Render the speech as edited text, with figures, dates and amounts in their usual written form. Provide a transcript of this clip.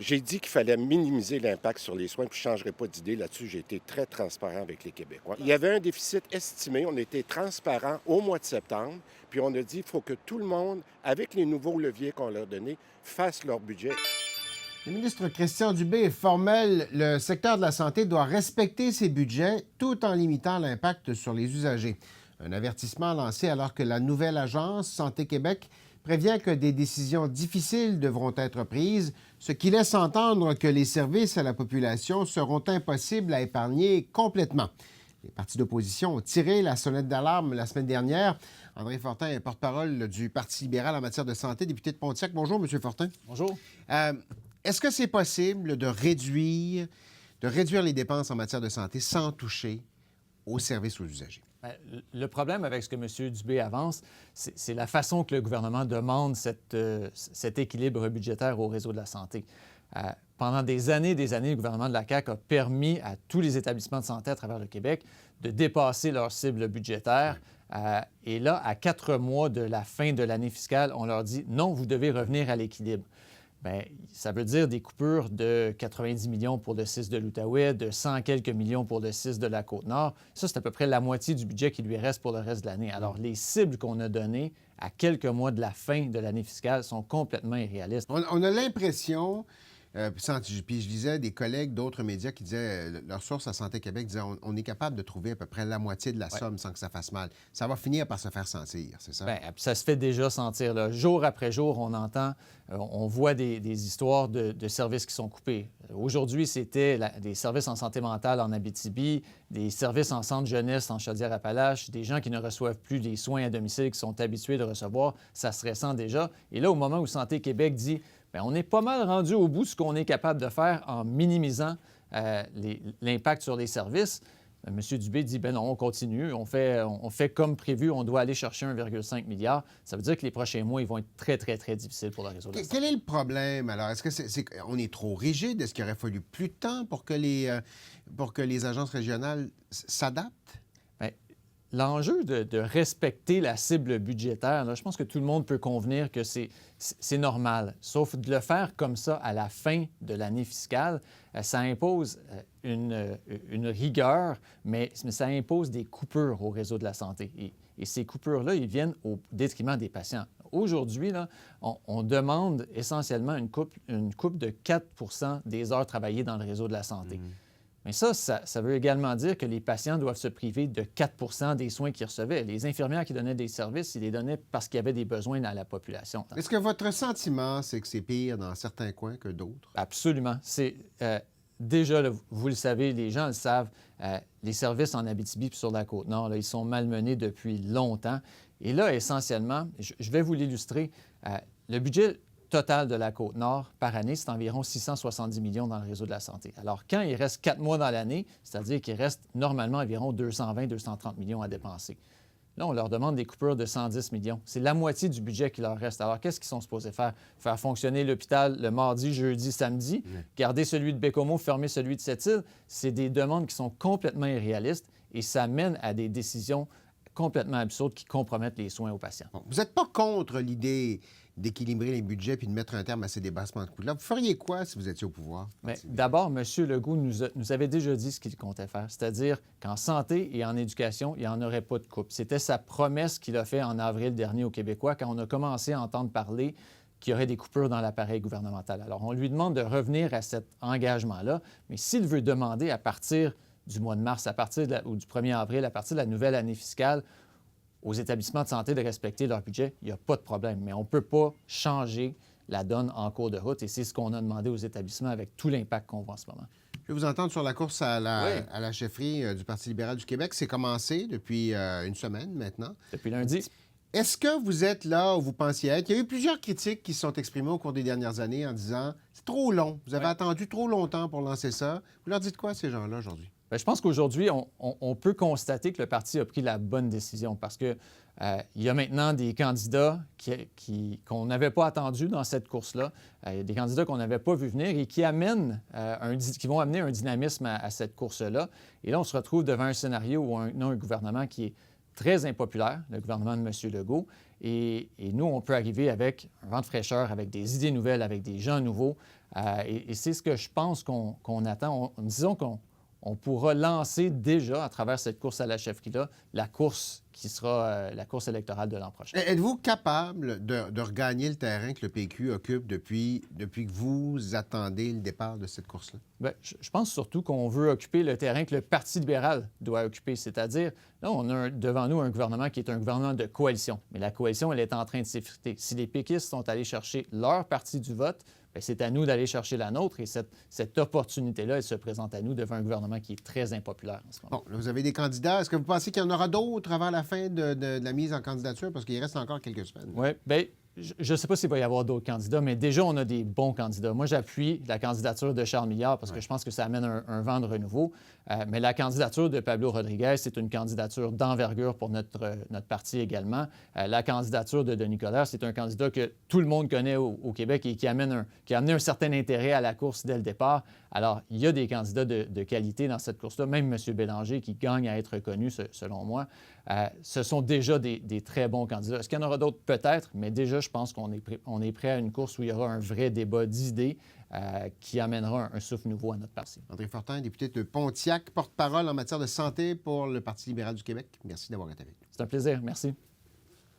J'ai dit qu'il fallait minimiser l'impact sur les soins, puis je ne changerai pas d'idée là-dessus. J'ai été très transparent avec les Québécois. Il y avait un déficit estimé. On était transparent au mois de septembre, puis on a dit qu'il faut que tout le monde, avec les nouveaux leviers qu'on leur donnait, fasse leur budget. Le ministre Christian Dubé est formel. Le secteur de la santé doit respecter ses budgets tout en limitant l'impact sur les usagers. Un avertissement lancé alors que la nouvelle agence Santé Québec prévient que des décisions difficiles devront être prises, ce qui laisse entendre que les services à la population seront impossibles à épargner complètement. Les partis d'opposition ont tiré la sonnette d'alarme la semaine dernière. André Fortin est porte-parole du Parti libéral en matière de santé, député de Pontiac. Bonjour, M. Fortin. Bonjour. Est-ce que c'est possible de réduire les dépenses en matière de santé sans toucher aux services aux usagers? Le problème avec ce que M. Dubé avance, c'est la façon que le gouvernement demande cet équilibre budgétaire au réseau de la santé. Pendant des années, le gouvernement de la CAQ a permis à tous les établissements de santé à travers le Québec de dépasser leur cible budgétaire. Et là, à 4 mois de la fin de l'année fiscale, on leur dit « Non, vous devez revenir à l'équilibre ». Bien, ça veut dire des coupures de 90 millions pour le 6 de l'Outaouais, de 100 quelques millions pour le 6 de la Côte-Nord. Ça, c'est à peu près la moitié du budget qui lui reste pour le reste de l'année. Alors, les cibles qu'on a données à quelques mois de la fin de l'année fiscale sont complètement irréalistes. On a l'impression, puis je lisais des collègues d'autres médias qui disaient, leur source à Santé Québec disait on est capable de trouver à peu près la moitié de la somme sans que ça fasse mal. Ça va finir par se faire sentir, c'est ça? Bien, ça se fait déjà sentir. Là. Jour après jour, on entend, on voit des histoires de services qui sont coupés. Aujourd'hui, c'était des services en santé mentale en Abitibi, des services en centre jeunesse en Chaudière-Appalaches, des gens qui ne reçoivent plus les soins à domicile qu'ils sont habitués de recevoir. Ça se ressent déjà. Et là, au moment où Santé Québec dit bien, on est pas mal rendu au bout de ce qu'on est capable de faire en minimisant l'impact sur les services. M. Dubé dit, bien non, on continue, on fait comme prévu, on doit aller chercher 1,5 milliard. Ça veut dire que les prochains mois, ils vont être très, très, très difficiles pour le réseau de la santé. Quel est le problème, alors? Est-ce que on est trop rigide? Est-ce qu'il aurait fallu plus de temps pour que les agences régionales s'adaptent? Bien, l'enjeu de respecter la cible budgétaire, là, je pense que tout le monde peut convenir que c'est normal. Sauf de le faire comme ça à la fin de l'année fiscale, ça impose une rigueur, mais ça impose des coupures au réseau de la santé. Et ces coupures-là, ils viennent au détriment des patients. Aujourd'hui, là, on demande essentiellement une coupe de 4 des heures travaillées dans le réseau de la santé. Mais ça veut également dire que les patients doivent se priver de 4 des soins qu'ils recevaient. Les infirmières qui donnaient des services, ils les donnaient parce qu'il y avait des besoins dans la population. Est-ce que votre sentiment, c'est que c'est pire dans certains coins que d'autres? Absolument. Déjà, là, vous le savez, les gens le savent, les services en Abitibi et sur la Côte-Nord, là, ils sont malmenés depuis longtemps. Et là, essentiellement, je vais vous l'illustrer, le budget total de la Côte-Nord par année, c'est environ 670 millions dans le réseau de la santé. Alors, quand il reste 4 mois dans l'année, c'est-à-dire qu'il reste normalement environ 220-230 millions à dépenser. Là, on leur demande des coupures de 110 millions. C'est la moitié du budget qui leur reste. Alors, qu'est-ce qu'ils sont supposés faire? Faire fonctionner l'hôpital le mardi, jeudi, samedi, garder celui de Bécomo, fermer celui de Sept-Îles. C'est des demandes qui sont complètement irréalistes et ça mène à des décisions complètement absurdes qui compromettent les soins aux patients. Bon, vous n'êtes pas contre l'idée d'équilibrer les budgets puis de mettre un terme à ces débassements de coûts-là. Vous feriez quoi si vous étiez au pouvoir? Mais d'abord, M. Legault nous avait déjà dit ce qu'il comptait faire, c'est-à-dire qu'en santé et en éducation, il n'y en aurait pas de coupe. C'était sa promesse qu'il a faite en avril dernier aux Québécois quand on a commencé à entendre parler qu'il y aurait des coupures dans l'appareil gouvernemental. Alors, on lui demande de revenir à cet engagement-là, mais s'il veut demander à partir du mois de mars, ou du 1er avril, à partir de la nouvelle année fiscale, aux établissements de santé de respecter leur budget, il n'y a pas de problème. Mais on ne peut pas changer la donne en cours de route et c'est ce qu'on a demandé aux établissements avec tout l'impact qu'on voit en ce moment. Je vais vous entendre sur la course à la chefferie du Parti libéral du Québec. C'est commencé depuis une semaine maintenant. Depuis lundi. Est-ce que vous êtes là où vous pensiez être? Il y a eu plusieurs critiques qui se sont exprimées au cours des dernières années en disant « c'est trop long, vous avez attendu trop longtemps pour lancer ça ». Vous leur dites quoi à ces gens-là aujourd'hui? Bien, je pense qu'aujourd'hui, on peut constater que le parti a pris la bonne décision parce que il y a maintenant des candidats qu'on n'avait pas attendus dans cette course-là, des candidats qu'on n'avait pas vu venir et qui vont amener un dynamisme à cette course-là. Et là, on se retrouve devant un scénario où on a un gouvernement qui est très impopulaire, le gouvernement de M. Legault, Et nous, on peut arriver avec un vent de fraîcheur, avec des idées nouvelles, avec des gens nouveaux. Et c'est ce que je pense qu'on attend. Disons qu'on pourra lancer déjà, à travers cette course à la chefferie-là, la course qui sera la course électorale de l'an prochain. Êtes-vous capable de regagner le terrain que le PQ occupe depuis que vous attendez le départ de cette course-là? Bien, je pense surtout qu'on veut occuper le terrain que le Parti libéral doit occuper, c'est-à-dire, là, on a devant nous un gouvernement qui est un gouvernement de coalition. Mais la coalition, elle est en train de s'effriter. Si les péquistes sont allés chercher leur partie du vote, bien, c'est à nous d'aller chercher la nôtre. Et cette opportunité-là, elle se présente à nous devant un gouvernement qui est très impopulaire en ce moment. Bon, là, vous avez des candidats. Est-ce que vous pensez qu'il y en aura d'autres avant la fin de la mise en candidature? Parce qu'il reste encore quelques semaines. Oui, bien, je ne sais pas s'il va y avoir d'autres candidats, mais déjà, on a des bons candidats. Moi, j'appuie la candidature de Charles Milliard parce que je pense que ça amène un vent de renouveau. Mais la candidature de Pablo Rodriguez, c'est une candidature d'envergure pour notre parti également. La candidature de Denis Coderre, c'est un candidat que tout le monde connaît au Québec et qui a amené un certain intérêt à la course dès le départ. Alors, il y a des candidats de qualité dans cette course-là, même M. Bélanger, qui gagne à être reconnu, selon moi. Ce sont déjà des très bons candidats. Est-ce qu'il y en aura d'autres? Peut-être, mais déjà, je pense qu'on est prêt à une course où il y aura un vrai débat d'idées qui amènera un souffle nouveau à notre parti. André Fortin, député de Pontiac, porte-parole en matière de santé pour le Parti libéral du Québec. Merci d'avoir été avec nous. C'est un plaisir. Merci.